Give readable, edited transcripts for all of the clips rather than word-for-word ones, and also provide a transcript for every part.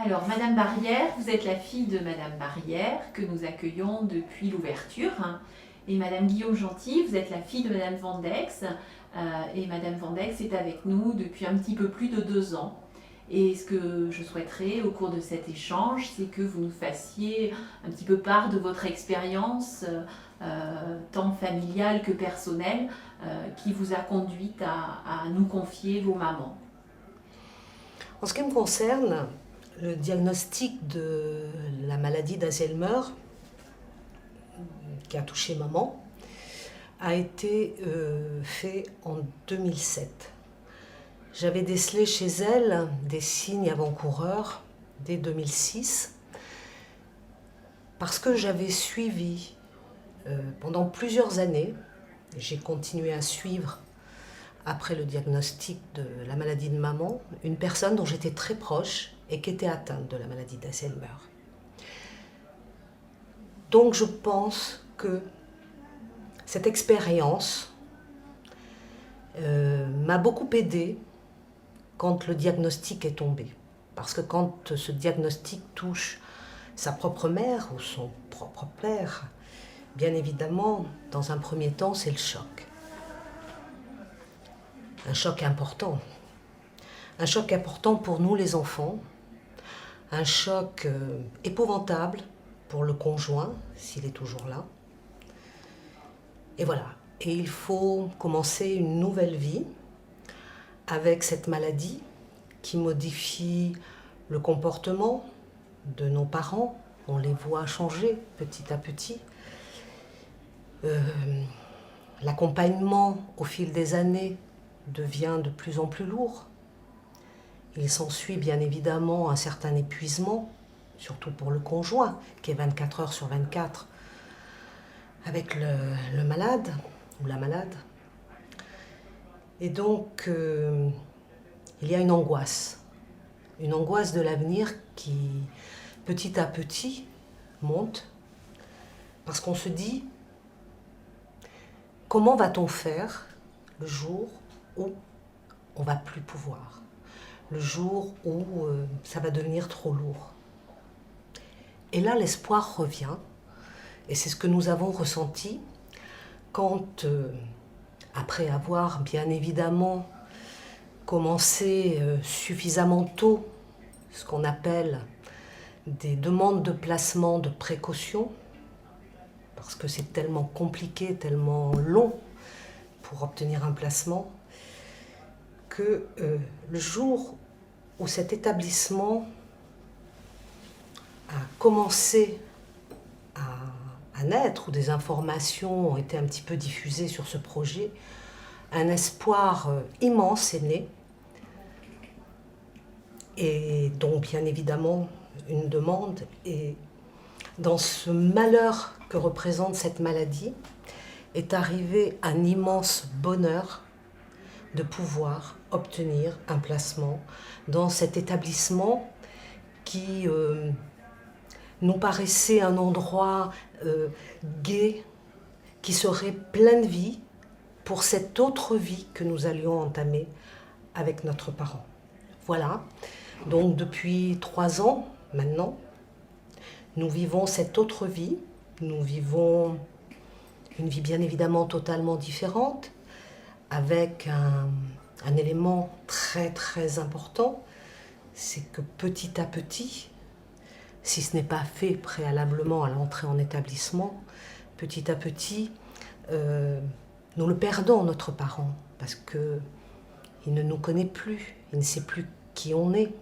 Alors, Madame Barrière, vous êtes la fille de Madame Barrière que nous accueillons depuis l'ouverture. Et Madame Guillaume-Gentil, vous êtes la fille de Madame Vandex. Et Madame Vandex est avec nous depuis un petit peu plus de 2 ans. Et ce que je souhaiterais au cours de cet échange, c'est que vous nous fassiez un petit peu part de votre expérience, tant familiale que personnelle, qui vous a conduite à nous confier vos mamans. En ce qui me concerne, le diagnostic de la maladie d'Alzheimer, qui a touché maman, a été fait en 2007. J'avais décelé chez elle des signes avant-coureurs dès 2006, parce que j'avais suivi pendant plusieurs années, j'ai continué à suivre après le diagnostic de la maladie de maman, une personne dont j'étais très proche et qui était atteinte de la maladie d'Alzheimer. Donc je pense que cette expérience m'a beaucoup aidée quand le diagnostic est tombé. Parce que quand ce diagnostic touche sa propre mère ou son propre père, bien évidemment, dans un premier temps, c'est le choc. Un choc important. Un choc important pour nous les enfants. Un choc épouvantable pour le conjoint, s'il est toujours là. Et voilà. Et il faut commencer une nouvelle vie avec cette maladie qui modifie le comportement de nos parents. On les voit changer petit à petit. L'accompagnement au fil des années devient de plus en plus lourd. Il s'ensuit bien évidemment un certain épuisement, surtout pour le conjoint, qui est 24 heures sur 24 avec le malade ou la malade. Et donc, il y a une angoisse de l'avenir qui, petit à petit, monte, parce qu'on se dit, comment va-t-on faire le jour où on ne va plus pouvoir, le jour où ça va devenir trop lourd. Et là, l'espoir revient, et c'est ce que nous avons ressenti quand, après avoir bien évidemment commencé suffisamment tôt ce qu'on appelle des demandes de placement de précaution, parce que c'est tellement compliqué, tellement long pour obtenir un placement, que le jour où cet établissement a commencé à naître, où des informations ont été un petit peu diffusées sur ce projet, un espoir immense est né, et donc bien évidemment une demande. Et dans ce malheur que représente cette maladie, est arrivé un immense bonheur de pouvoir obtenir un placement dans cet établissement qui nous paraissait un endroit gai, qui serait plein de vie pour cette autre vie que nous allions entamer avec notre parent. Voilà, donc depuis 3 ans maintenant, nous vivons cette autre vie. Nous vivons une vie bien évidemment totalement différente, avec un élément très très important, c'est que petit à petit, si ce n'est pas fait préalablement à l'entrée en établissement, petit à petit, nous le perdons, notre parent, parce qu'il ne nous connaît plus, il ne sait plus qui on est.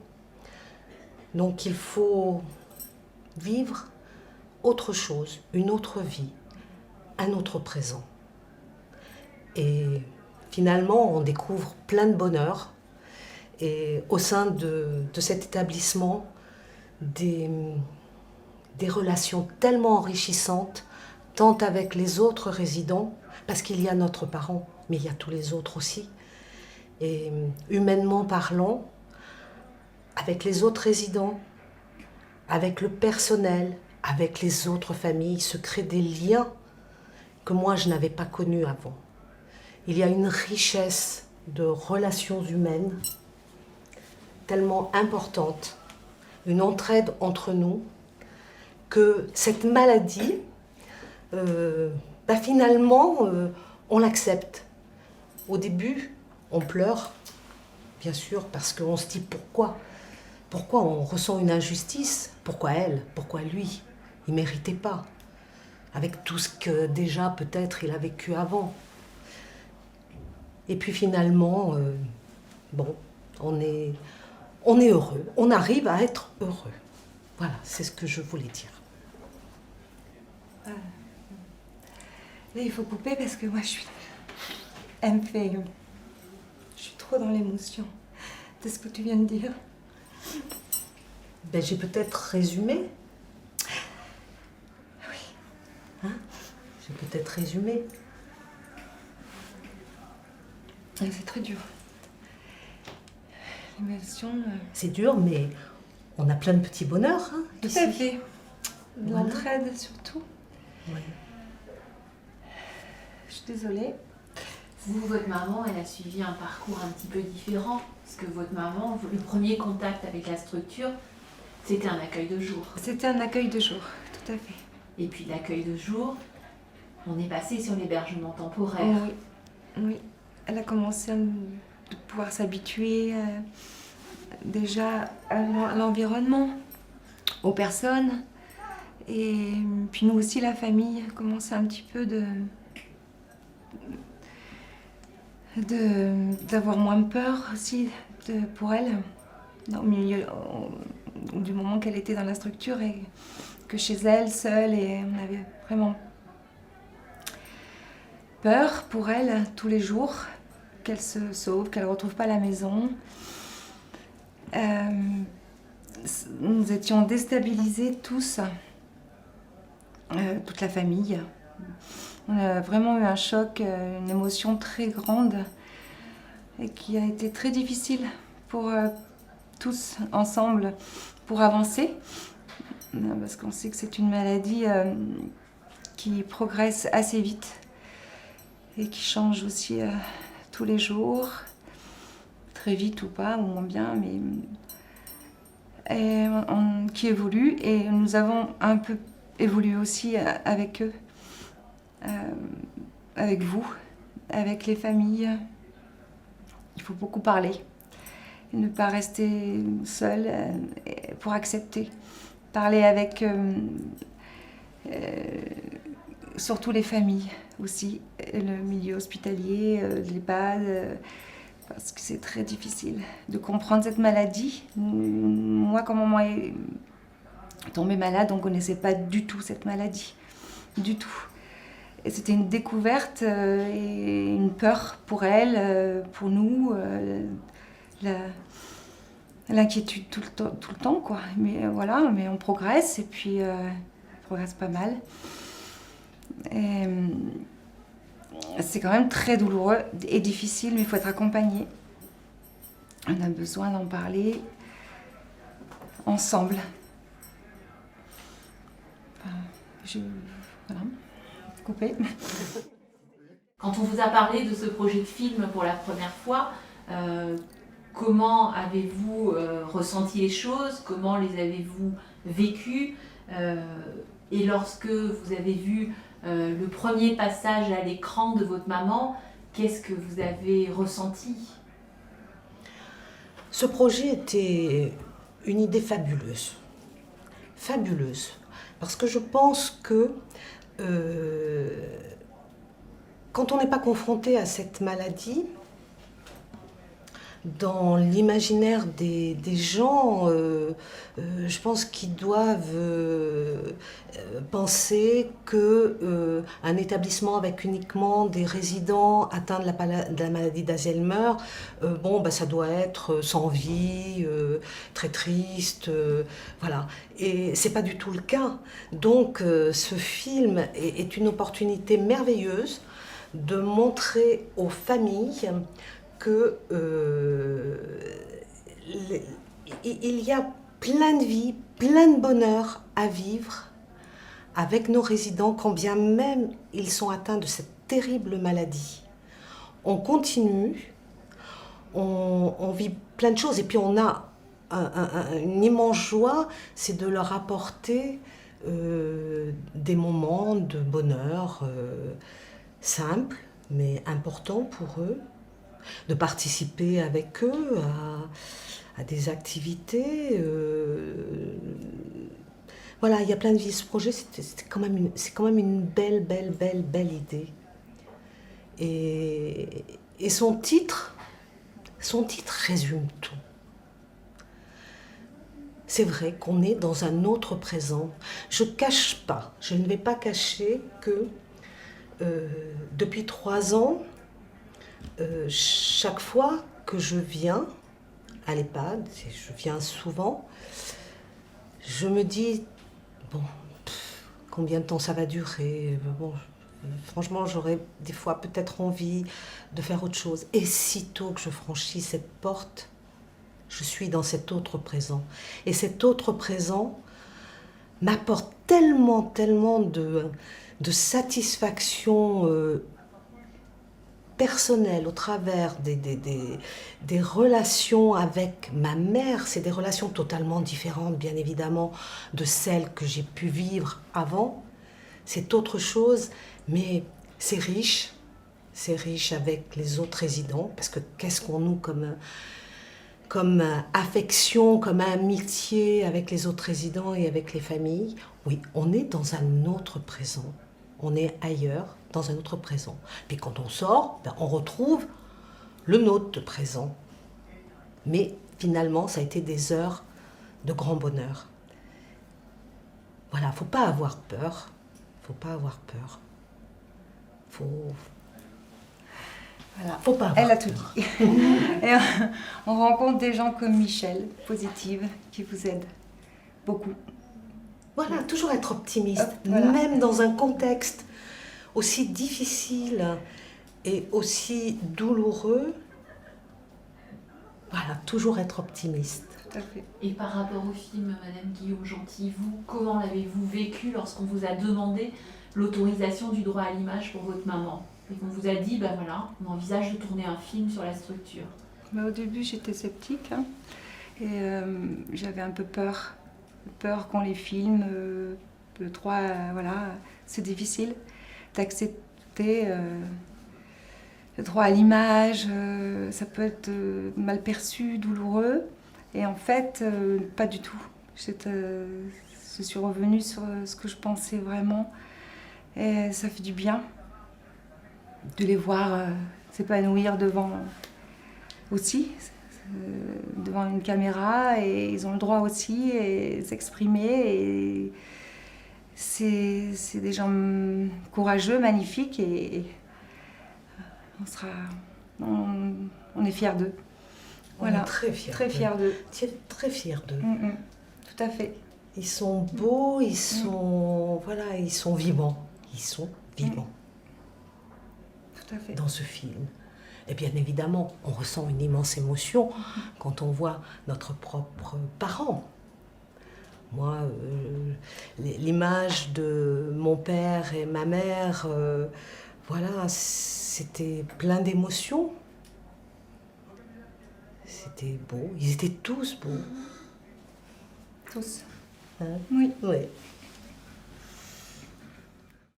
Donc il faut vivre autre chose, une autre vie, un autre présent. Et finalement, on découvre plein de bonheur. Et au sein de cet établissement, des relations tellement enrichissantes, tant avec les autres résidents, parce qu'il y a notre parent, mais il y a tous les autres aussi. Et humainement parlant, avec les autres résidents, avec le personnel, avec les autres familles, se créent des liens que moi je n'avais pas connus avant. Il y a une richesse de relations humaines tellement importante une entraide entre nous, que cette maladie, finalement, on l'accepte. Au début, on pleure, bien sûr, parce qu'on se dit pourquoi. Pourquoi on ressent une injustice? Pourquoi elle? Pourquoi lui? Il ne méritait pas. Avec tout ce que déjà peut-être il a vécu avant. Et puis finalement, on est heureux. On arrive à être heureux. Voilà, c'est ce que je voulais dire. Là, il faut couper parce que moi, je suis trop dans l'émotion de ce que tu viens de dire. J'ai peut-être résumé. Oui. Hein? J'ai peut-être résumé. C'est très dur. L'émotion... C'est dur, mais on a plein de petits bonheurs Tout ici. à fait. De Voilà. l'entraide surtout. Ouais. Je suis désolée. Vous, votre maman, elle a suivi un parcours un petit peu différent. Parce que votre maman, le premier contact avec la structure, c'était un accueil de jour. C'était un accueil de jour, tout à fait. Et puis l'accueil de jour, on est passé sur l'hébergement temporaire. Oui, oui. Elle a commencé à pouvoir s'habituer déjà à l'environnement, aux personnes. Et puis nous aussi, la famille, commençait un petit peu d'avoir moins peur aussi pour elle, du moment qu'elle était dans la structure et que chez elle, seule, et on avait vraiment peur pour elle tous les jours, qu'elle se sauve, qu'elle ne retrouve pas la maison. Nous étions déstabilisés tous, toute la famille. On a vraiment eu un choc, une émotion très grande et qui a été très difficile pour tous ensemble pour avancer. Parce qu'on sait que c'est une maladie qui progresse assez vite et qui change aussi tous les jours, très vite ou pas, ou moins bien, mais qui évolue. Et nous avons un peu évolué aussi avec eux. Avec vous, avec les familles. Il faut beaucoup parler et ne pas rester seul pour accepter. Parler avec surtout les familles aussi, le milieu hospitalier, l'EHPAD, parce que c'est très difficile de comprendre cette maladie. Moi, quand maman est tombée malade, on ne connaissait pas du tout cette maladie, du tout. Et c'était une découverte et une peur pour elle, pour nous, l'inquiétude tout le temps, quoi. Mais voilà, mais on progresse et puis on progresse pas mal. Et c'est quand même très douloureux et difficile, mais il faut être accompagné. On a besoin d'en parler ensemble. Voilà. Coupé. Quand on vous a parlé de ce projet de film pour la première fois, comment avez-vous ressenti les choses? Comment les avez-vous vécues? Et lorsque vous avez vu le premier passage à l'écran de votre maman, qu'est-ce que vous avez ressenti? Ce projet était une idée fabuleuse. Fabuleuse. Parce que je pense que quand on n'est pas confronté à cette maladie, dans l'imaginaire des gens, je pense qu'ils doivent penser qu'un établissement avec uniquement des résidents atteints de la maladie d'Alzheimer, ça doit être sans vie, très triste, voilà. Et c'est pas du tout le cas. Donc ce film est une opportunité merveilleuse de montrer aux familles que il y a plein de vie, plein de bonheur à vivre avec nos résidents, quand bien même ils sont atteints de cette terrible maladie. On continue, on vit plein de choses et puis on a une immense joie, c'est de leur apporter des moments de bonheur simples, mais importants pour eux, de participer avec eux à des activités. Voilà, il y a plein de vies. Ce projet, c'est quand même une belle idée. Et son titre résume tout. C'est vrai qu'on est dans un autre présent. Je ne vais pas cacher que depuis 3 ans, chaque fois que je viens à l'EHPAD, et je viens souvent, je me dis, bon, combien de temps ça va durer? Bon, franchement, j'aurais des fois peut-être envie de faire autre chose. Et sitôt que je franchis cette porte, je suis dans cet autre présent. Et cet autre présent m'apporte tellement de satisfaction personnelle au travers des relations avec ma mère. C'est des relations totalement différentes, bien évidemment, de celles que j'ai pu vivre avant. C'est autre chose, mais c'est riche. C'est riche avec les autres résidents, parce que qu'est-ce qu'on noue comme affection, comme amitié avec les autres résidents et avec les familles. Oui, on est dans un autre présent. On est ailleurs, dans un autre présent. Puis quand on sort, on retrouve le nôtre présent. Mais finalement, ça a été des heures de grand bonheur. Voilà, faut pas avoir peur. Faut pas avoir peur. Voilà. Faut pas avoir Elle a tout peur. dit. Et on rencontre des gens comme Michel, positive, qui vous aident beaucoup. Voilà, toujours être optimiste, Hop, voilà. même dans un contexte aussi difficile et aussi douloureux. Voilà, toujours être optimiste. Tout à fait. Et par rapport au film, Madame Guillaume-Gentil, vous, comment l'avez-vous vécu lorsqu'on vous a demandé l'autorisation du droit à l'image pour votre maman? Et qu'on vous a dit, ben voilà, on envisage de tourner un film sur la structure. Mais au début, j'étais sceptique, hein, et j'avais un peu peur. Peur qu'on les filme. Le droit, voilà, c'est difficile d'accepter le droit à l'image. Ça peut être mal perçu, douloureux. Et en fait, pas du tout. Je suis revenue sur ce que je pensais vraiment. Et ça fait du bien de les voir s'épanouir devant une caméra, et ils ont le droit aussi de s'exprimer. Et c'est des gens courageux, magnifiques, et on est fiers d'eux. Voilà. On est très fiers. Très fiers d'eux. Très fiers d'eux. Tout à fait. Ils sont beaux, ils sont vivants. Ils sont vivants Tout à fait. dans ce film. Et bien évidemment, on ressent une immense émotion quand on voit notre propre parent. Moi, l'image de mon père et ma mère, voilà, c'était plein d'émotions. C'était beau, ils étaient tous beaux. Tous. Hein? Oui. Oui.